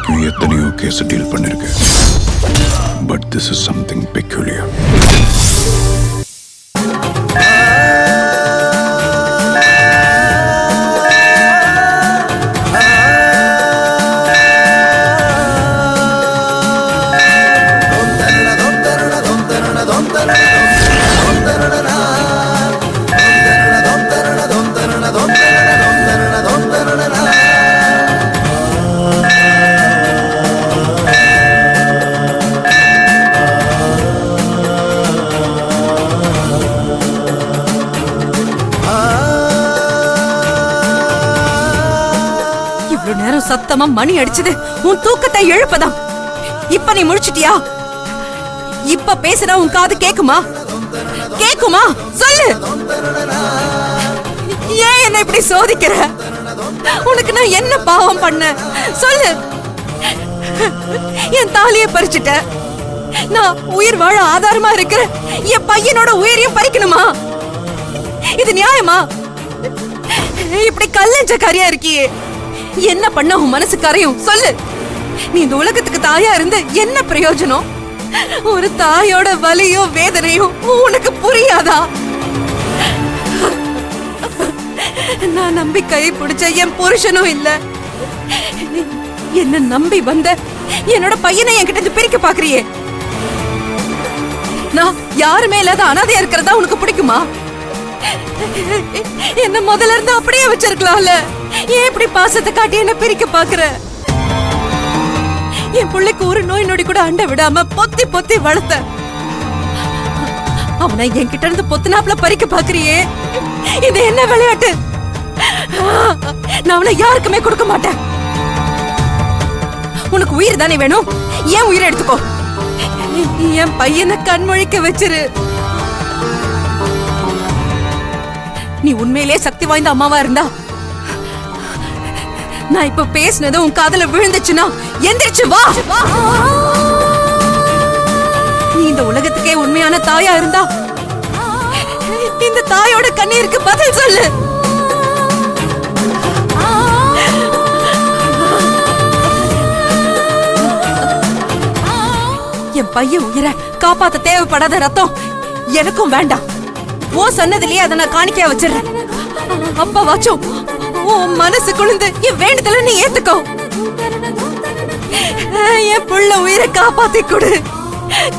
வரைக்கும் எத்தனையோ case deal பண்ணிருக்கேன். But this is something peculiar. சத்தமா மணி அடிச்சது உன் தூக்கத்தை எழுப்பதான். இப்ப நீ முழிச்சிட்டியா? இப்ப பேசுற உன் காது கேக்குமா? கேக்குமா? சொல்லு. ஏன் என்ன இப்படி சோதிக்கிற? உனக்கு நான் என்ன பாவம் பண்ண? சொல்லு. என் தாலியை பறிச்சுட்ட. நான் உயிர் வாழ ஆதாரமா இருக்கிற என் பையனோட உயிரையும் பறிக்கணுமா? இது நியாயமா? இப்படி கல்லஞ்ச காரியா இருக்கியே, என்ன பண்ண உன் மனசு கரையும்? சொல்லு. நீ இந்த உலகத்துக்கு தாயா இருந்து என்ன பிரயோஜனம்? ஒரு தாயோட வலியும் வேதனையும் உனக்கு புரியாதா? நான் நம்பி கை பிடிச்ச என் புருஷனும் இல்ல. என்ன நம்பி வந்த என்னோட பையனை என்கிட்ட இருந்து பிரிக்க பாக்குறியே. நான் யாருமே இல்லாத அனாதையா இருக்கிறதா உனக்கு பிடிக்குமா? என்ன முதல்ல இருந்து அப்படியே வச்சிருக்கலாம்ல. ஏன் இப்படி பாசத்தை காட்டி என்ன பிரிக்க பாக்குற? என் பிள்ளைக்கு ஒரு நோய் நொடி கூட அண்ட விடாம பொத்தி பொத்தி வளர்த்த அவனை என்கிட்ட இருந்து பொத்துனாப்ல பறிக்க பாக்குறியே. இது என்ன விளையாட்டு? நான் அவனை யாருக்குமே கொடுக்க மாட்டேன். உனக்கு உயிர் தானே வேணும்? ஏன் உயிரை எடுத்துக்கோ. என் பையனை கண்மொழிக்க வச்சிரு. நீ உண்மையிலே சக்தி வாய்ந்த அம்மாவா இருந்தா, நான் இப்ப பேசினது உன் காதுல விழுந்துச்சுன்னா எந்திரிச்சு வா. நீ இந்த உலகத்துக்கே உண்மையான தாயா இருந்தா இந்த தாயோட கண்ணீருக்கு பதில் சொல்லு. என் பையன் உயிரை காப்பாத்த தேவைப்படாத ரத்தம் எனக்கும் வேண்டாம். ஓ சன்னதிலேயே அதை நான் காணிக்கையா வச்சிடறேன். அப்பா வாச்சும் உன் மனசு குளிர்ந்து என் வேண்டுதல நீ ஏத்துக்கோ. என் புள்ள உயிரை காப்பாத்தி கொடு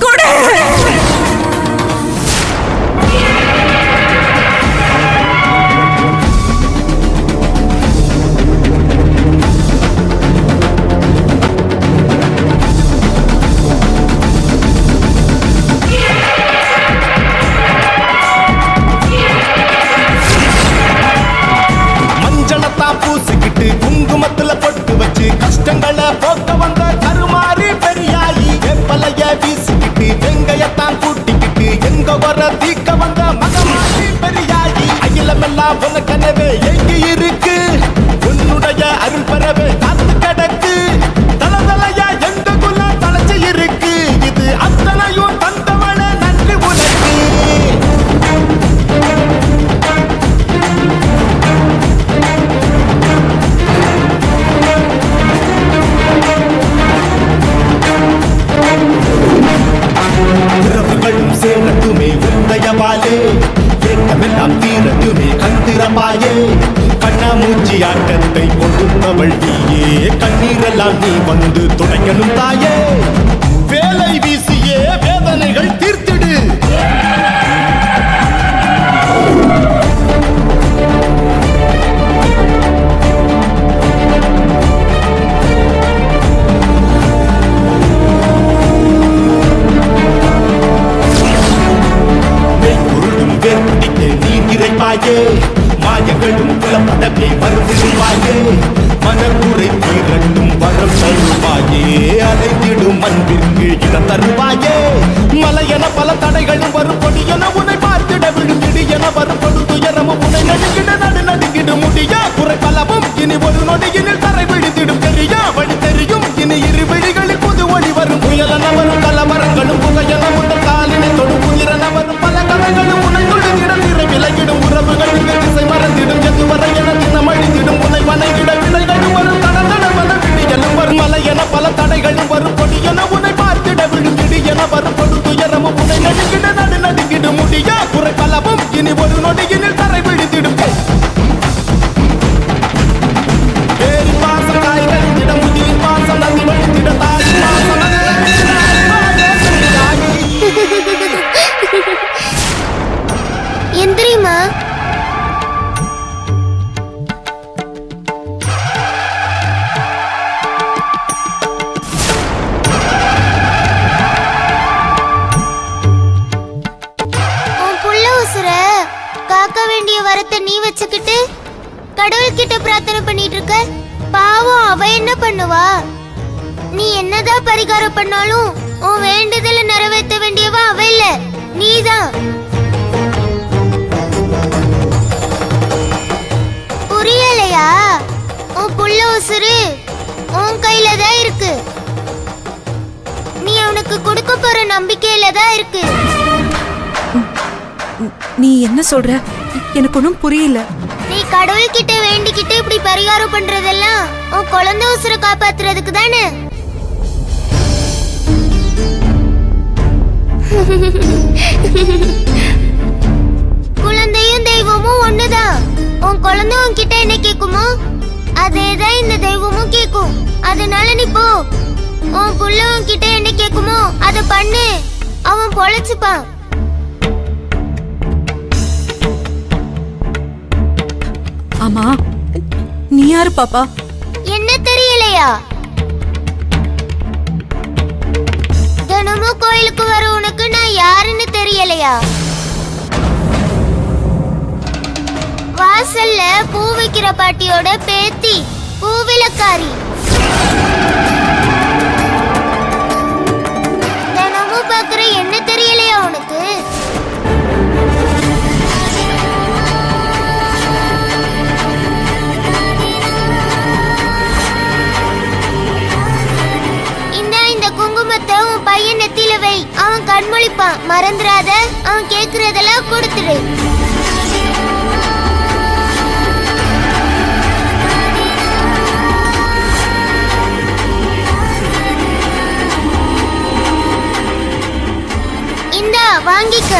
கொடு. குங்குமத்துல பொட்டு வச்சு கஷ்டங்களை போக்க வந்த கருமாறி பெரியாயி வேப்பலைய வீசிக்கிட்டு வெங்கையத்தான் கூட்டிக்கிட்டு எங்க வர தீக்க வந்த மகமாறி பெரியாயி அகிலமெல்லாம் உன கனவே எங்க இருக்கு உன்னுடைய அருள் பெறவே காத்து கிடக்கு தலதலையா எந்த குல தலைச்சு இருக்கு இது அத்தனையும் தந்தவள நன்றி உனக்கு. சேரட்டுமே உந்தயவாலே ஏக்கமெல்லாம் தீரட்டுமே கந்திரமாயே கண்ணாமூச்சி ஆட்டத்தை கொடுத்தவள் நீயே கண்ணீரெல்லாம் நீ வந்து துணைக்கணும் தாயே வேலை வீசியே வேதனைகள் தீர்த்திடு. மாயங்களும் குலப்படவே வருவாயே மனக்குறை தீரட்டும் வரம் தருவாயே அலைந்திடும் அன்பிற்கு இடம் தருவாயே மலையென பல தடைகளும் வரும் கொடியென உன்னை பார்த்திட விழுந்திடு என வரும் பொழுதுயரமும் உன்னை நடுங்கிட நடு நடுங்கிடு முடியா குறை பலவும் இனி ஒரு நொடியினில் தரை விழுந்திடும் தெரியா வழி தெரியும் இனி இரு விழிகளில் புது ஒளி வரும் புயலென வரும் கலவரங்களும் புகையென உங்கள் காலினை தொடும் உயிரென வரும் பல கதைகளும் உன்னை தொழுகிட நிறை விலகிடும் உறவுகள் திசை மறந்திடும் எதுவரை என தினம் அழிந்திடும் உன்னை வனைகிட விலைகளும் வரும் தடதட வன விழிகளும் வரும் மலை என பல கடவுள்கிட்ட பிரார்த்தனை பண்ணிட்டு இருக்க? பாவம், அவ என்ன பண்ணுவா? நீ என்னதான் பரிகாரம் பண்ணாலும் உன் வேண்டுதலை நிறைவேற்ற வேண்டியவ அவ இல்ல, நீதான். புரியலையா? உன் புள்ள உசுரு உன் கையில தான் இருக்கு. நீ அவனுக்கு கொடுக்க போற நம்பிக்கையில தான் இருக்கு. நீ என்ன சொல்ற? எனக்கு ஒன்றும் புரியல. நீ கடவுள்கிட்ட வேண்டிக்கிட்டு இப்படி பரிகாரம் பண்றதெல்லாம் உன் குழந்தை உசுரை காப்பாத்துறதுக்கு தானே. குழந்தையும் தெய்வமும் ஒண்ணுதான். உன் குழந்தை உன்கிட்ட என்ன கேக்குமோ அதேதான் இந்த தெய்வமும் கேக்கும். அதனால நீ போ. உன் புள்ள உன்கிட்ட என்ன கேக்குமோ அத பண்ணு. அவன் பொழைச்சுப்பான். ஆமா, நீ யாரு பாப்பா? என்ன தெரியலையா? தினமும் கோயிலுக்கு வர உனக்கு நான் யாருன்னு தெரியலையா? வாசல்ல பூ வைக்கிற பாட்டியோட பேத்தி, பூவிலக்காரி. தினமும் பாக்குற என்ன தெரியலையா உனக்கு? இந்த குங்குமத்தை உன் பையன் நெத்தியில வை. அவன் கண்மொழிப்பான், மறந்துடாத. அவன் கேக்குறதெல்லாம் கொடுத்துடு. இந்தா வாங்கிக்க.